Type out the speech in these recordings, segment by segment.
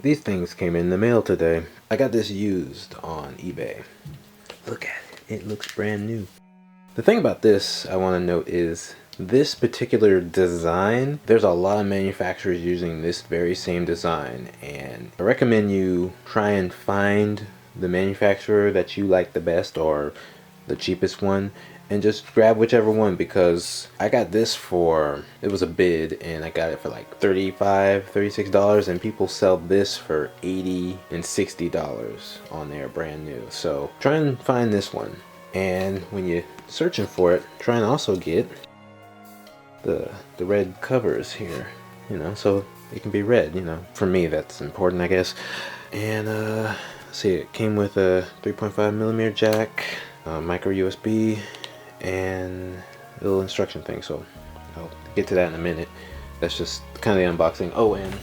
These things came in the mail today. I got this used on eBay. Look at it. It looks brand new. The thing about this I want to note is this particular design, there's a lot of manufacturers using this very same design, and I recommend you try and find the manufacturer that you like the best or the cheapest one and just grab whichever one, because I got this for, it was a bid and I got it for like $36 and people sell this for $80 and $60 on there brand new. So try and find this one, and when you're searching for it, try and also get the red covers here, you know, so it can be red, you know. For me that's important, I guess. And let's see, it came with a 3.5mm jack, micro USB, and a little instruction thing, so I'll get to that in a minute. That's just kind of the unboxing. Oh, and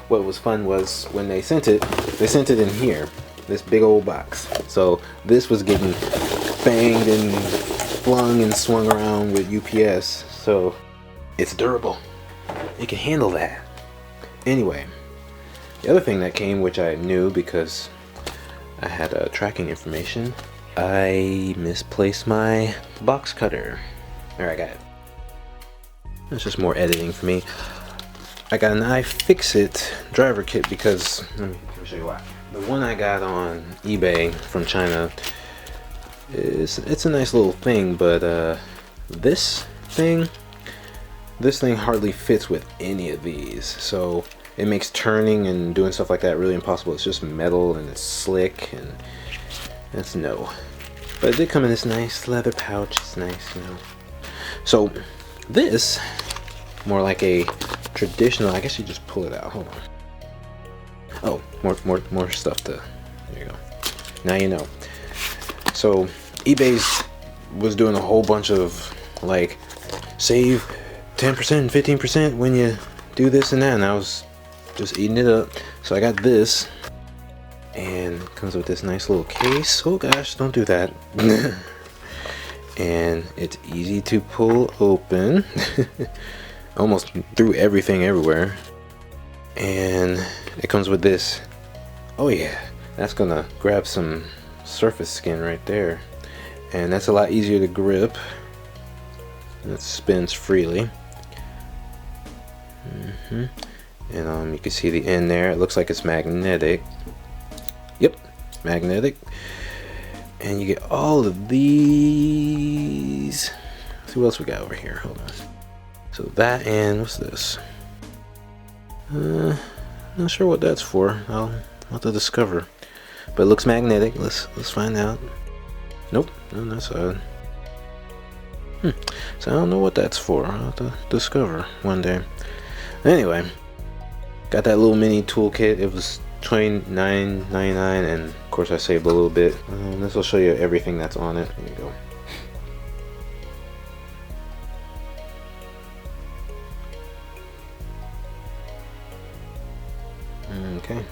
what was fun was when they sent it in here, this big old box. So this was getting banged and flung and swung around with UPS, so it's durable. It can handle that. Anyway, the other thing that came, which I knew because I had tracking information, I misplaced my box cutter. There, I got it. That's just more editing for me. I got an Ifixit driver kit because, let me show you why. The one I got on eBay from China, it's a nice little thing, but this thing hardly fits with any of these, so it makes turning and doing stuff like that really impossible. It's just metal and it's slick, and that's no. But it did come in this nice leather pouch. It's nice, you know. So this, more like a traditional, I guess you just pull it out. Hold on. Oh, more stuff to, there you go. Now you know. So eBay's was doing a whole bunch of like save 10%, 15% when you do this and that, and I was just eating it up. So I got this, and it comes with this nice little case. Oh gosh, don't do that. And it's easy to pull open. Almost threw everything everywhere. And it comes with this. Oh yeah, that's gonna grab some surface skin right there, and that's a lot easier to grip. It spins freely. And you can see the end there. It looks like it's magnetic. Yep, magnetic. And you get all of these. Let's see what else we got over here. Hold on. So that, and what's this? Not sure what that's for. I'll have to discover. But it looks magnetic. Let's find out. Nope, on that side. So I don't know what that's for. I'll have to discover one day. Anyway, got that little mini toolkit. It was $29.99, and of course I saved a little bit. This will show you everything that's on it. There you go. Okay,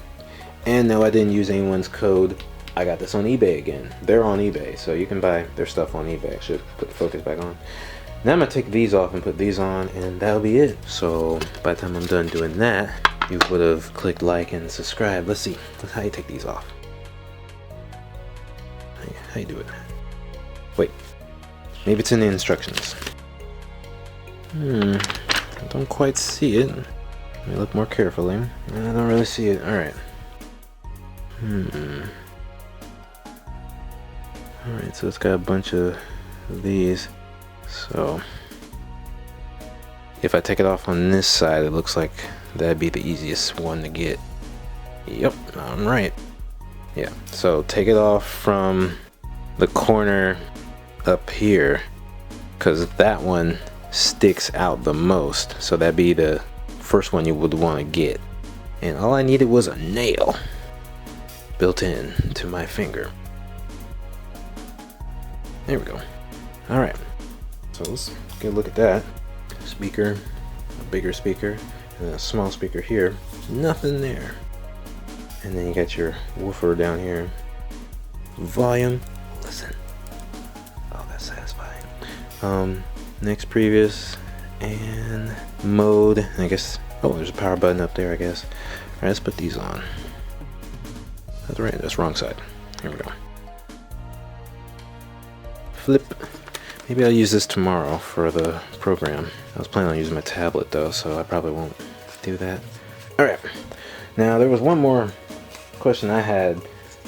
and no, I didn't use anyone's code. I got this on eBay again. They're on eBay, so you can buy their stuff on eBay. I should put the focus back on. Now I'm gonna take these off and put these on, and that'll be it. So by the time I'm done doing that, you would have clicked like and subscribe. Let's see. How you take these off. How you do it? Wait. Maybe it's in the instructions. I don't quite see it. Let me look more carefully. I don't really see it. Alright. Alright, so it's got a bunch of these. So if I take it off on this side, it looks like that'd be the easiest one to get. Yep, I'm right. Yeah, so take it off from the corner up here, because that one sticks out the most. So that'd be the first one you would want to get. And all I needed was a nail built in to my finger. There we go. Alright, so let's get a look at that. Speaker, a bigger speaker, and a small speaker here. Nothing there. And then you got your woofer down here. Volume. Listen. Oh, that's satisfying. Next, previous, and mode. I guess. Oh, there's a power button up there, I guess. Alright, let's put these on. That's right, that's wrong side. Here we go. Flip. Maybe I'll use this tomorrow for the program. I was planning on using my tablet though, so I probably won't do that. Alright, now there was one more question I had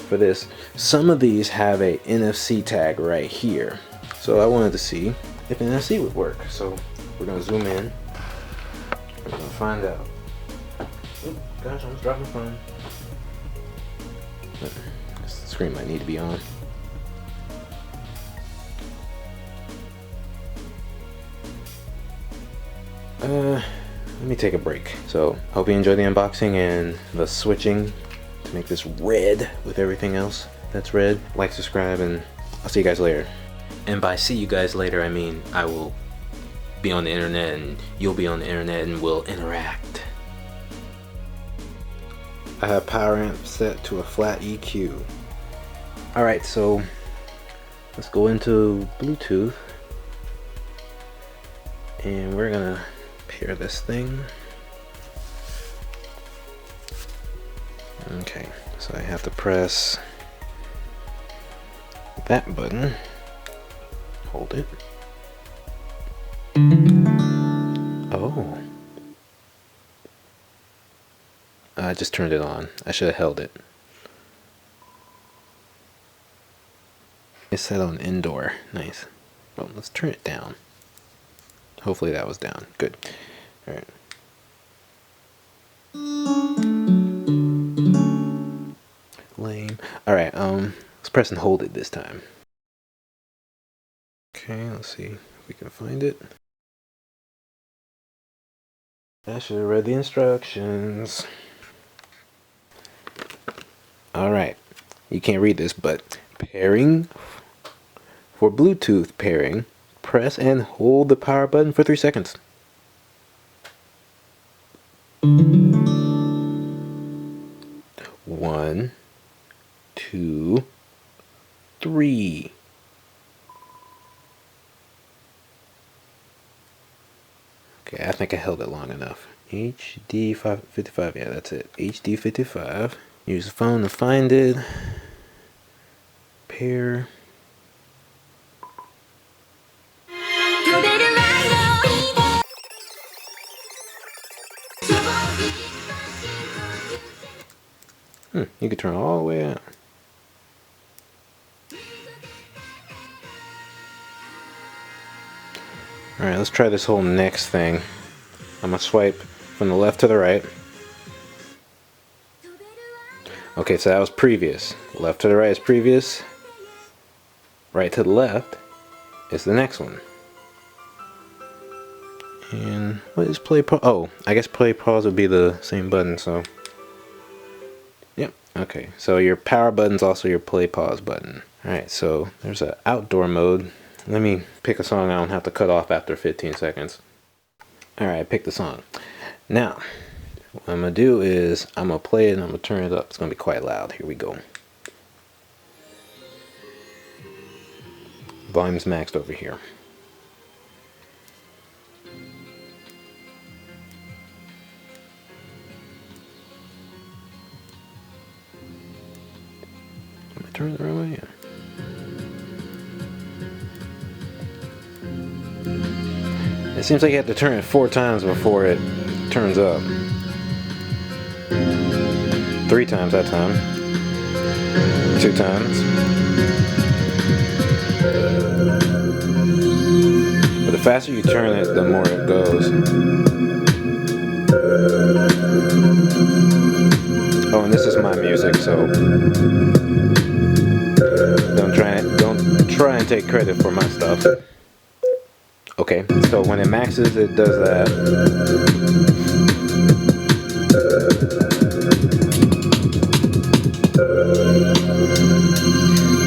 for this. Some of these have a NFC tag right here. So I wanted to see if NFC would work. So we're gonna zoom in. We're gonna find out. Oh gosh, I almost dropped my phone. This screen might need to be on. Let me take a break. So hope you enjoy the unboxing and the switching to make this red with everything else that's red. Like, subscribe, and I'll see you guys later. And by see you guys later, I mean I will be on the internet and you'll be on the internet and we'll interact. I have power amp set to a flat EQ. Alright, so let's go into Bluetooth and we're gonna pair this thing. Okay, so I have to press that button, hold it. Oh, I just turned it on. I should have held it. It's set on indoor. Nice. Well, let's turn it down. Hopefully that was down. Good. All right. Lame. All right. Let's press and hold it this time. Okay. Let's see if we can find it. I should have read the instructions. All right. You can't read this, but pairing for Bluetooth pairing. Press and hold the power button for 3 seconds. 1, 2, 3. Okay, I think I held it long enough. HD55, yeah, that's it. HD55. Use the phone to find it. Pair. You can turn all the way out. Alright, let's try this whole next thing. I'm gonna swipe from the left to the right. Okay, so that was previous. Left to the right is previous. Right to the left is the next one. And what is play pause? Oh, I guess play pause would be the same button, so. Yep, okay. So your power button's also your play pause button. Alright, so there's an outdoor mode. Let me pick a song I don't have to cut off after 15 seconds. Alright, pick the song. Now, what I'm going to do is I'm going to play it and I'm going to turn it up. It's going to be quite loud. Here we go. Volume's maxed over here. Am I turning the right way? Yeah. It seems like you have to turn it 4 times before it turns up. 3 times that time. 2 times. But the faster you turn it, the more it goes. Oh, and this is my music, so don't try and take credit for my stuff. Okay, so when it maxes, it does that.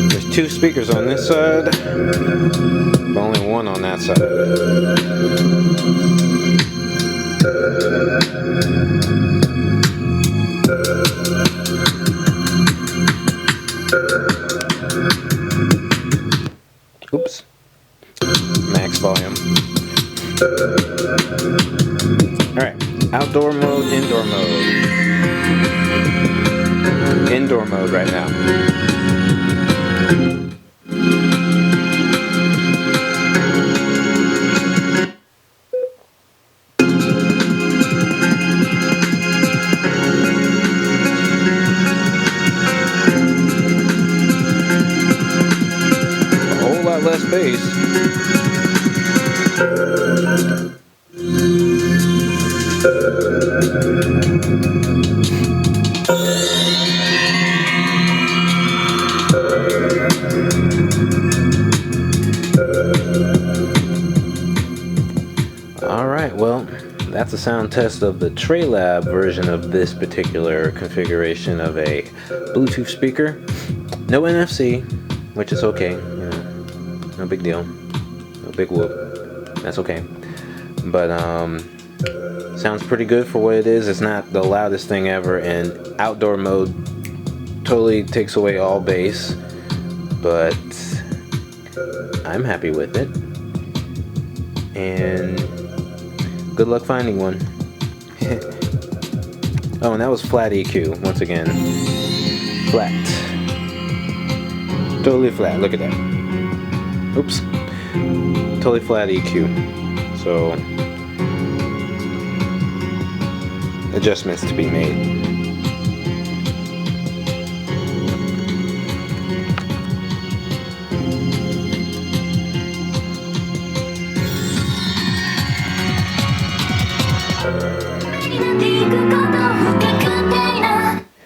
There's 2 speakers on this side, but only 1 on that side. Oops. Max volume. Alright, outdoor mode, indoor mode. Indoor mode right now. A whole lot less bass. Alright, well, that's a sound test of the Treblab version of this particular configuration of a Bluetooth speaker. No NFC, which is okay, you know, no big deal, no big whoop, that's okay. But sounds pretty good for what it is. It's not the loudest thing ever, and outdoor mode totally takes away all bass, but I'm happy with it. And good luck finding one. Oh, and that was flat EQ once again. Flat. Totally flat. Look at that. Oops. Totally flat EQ. So adjustments to be made.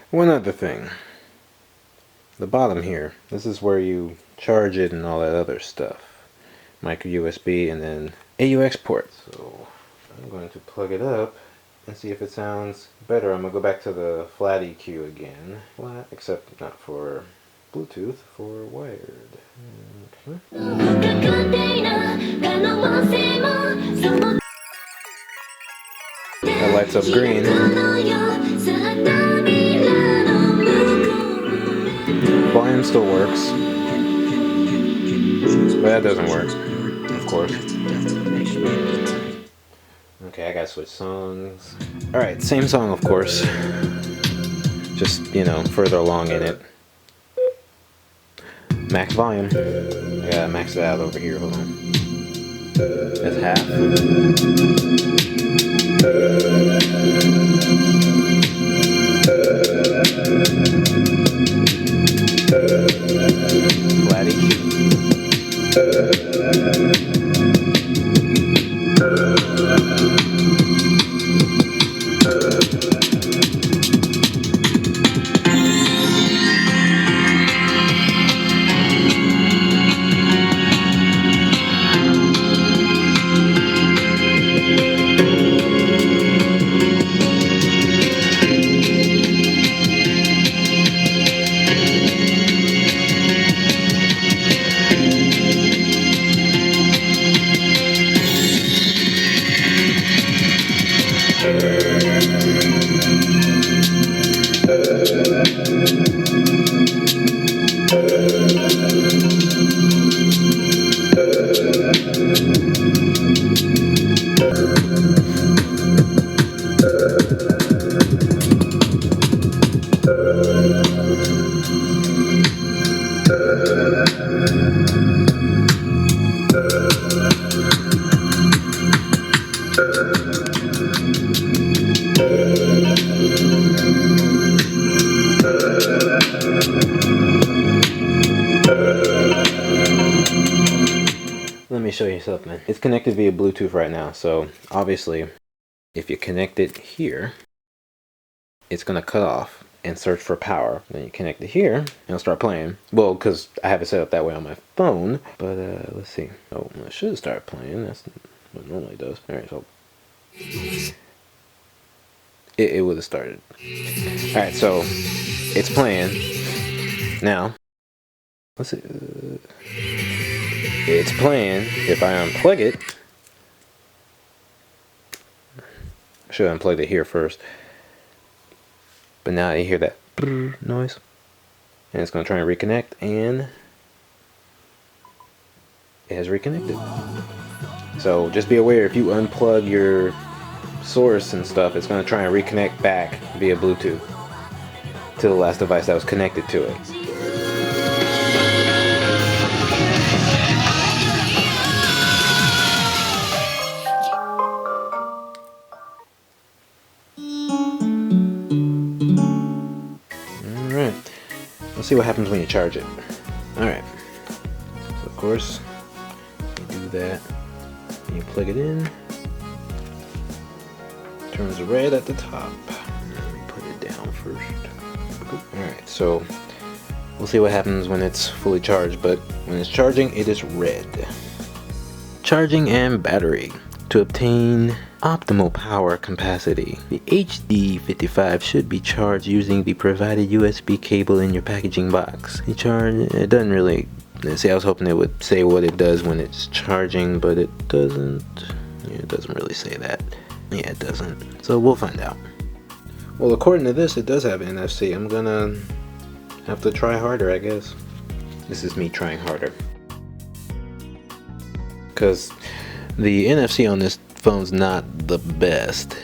One other thing, the bottom here, this is where you charge it and all that other stuff. Micro USB and then AUX port. So I'm going to plug it up and see if it sounds better. I'm going to go back to the flat EQ again. Flat, except not for Bluetooth, for wired. Okay. That lights up green. Volume still works, but that doesn't work, of course. Okay, I gotta switch songs. Alright, same song, of course. Just, you know, further along in it. Max volume. I gotta max it out over here, hold on. That's half. Flat EQ. Let me show you something. It's connected via Bluetooth right now, so obviously if you connect it here, it's gonna cut off and search for power. Then you connect it here and it'll start playing. Well, because I have it set up that way on my phone, but let's see. Oh, it should start playing. That's what it normally does. Alright, so it would have started. Alright, so it's playing now. Let's see. It's playing. If I unplug it, I should have unplugged it here first. But now you hear that noise, and it's going to try and reconnect, and it has reconnected. So just be aware, if you unplug your source and stuff, it's going to try and reconnect back via Bluetooth. to the last device that was connected to it. Alright, let's see what happens when you charge it. Alright, so of course, you do that, and you plug it in. Turns red at the top. Let me put it down first. Alright, so we'll see what happens when it's fully charged, but when it's charging, it is red. Charging and battery. To obtain optimal power capacity, the HD55 should be charged using the provided USB cable in your packaging box. It doesn't really, see, I was hoping it would say what it does when it's charging, but it doesn't. Yeah, it doesn't really say that. Yeah, it doesn't. So we'll find out. Well, according to this, it does have NFC. I'm gonna have to try harder, I guess. This is me trying harder. Because the NFC on this phone's not the best.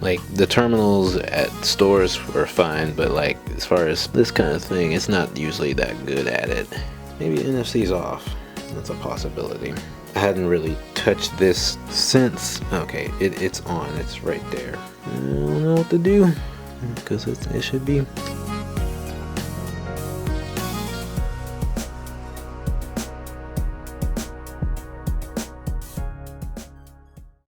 Like, the terminals at stores are fine, but like, as far as this kind of thing, it's not usually that good at it. Maybe NFC's off. That's a possibility. I hadn't really touched this since. Okay, it's on. It's right there. I don't know what to do because it should be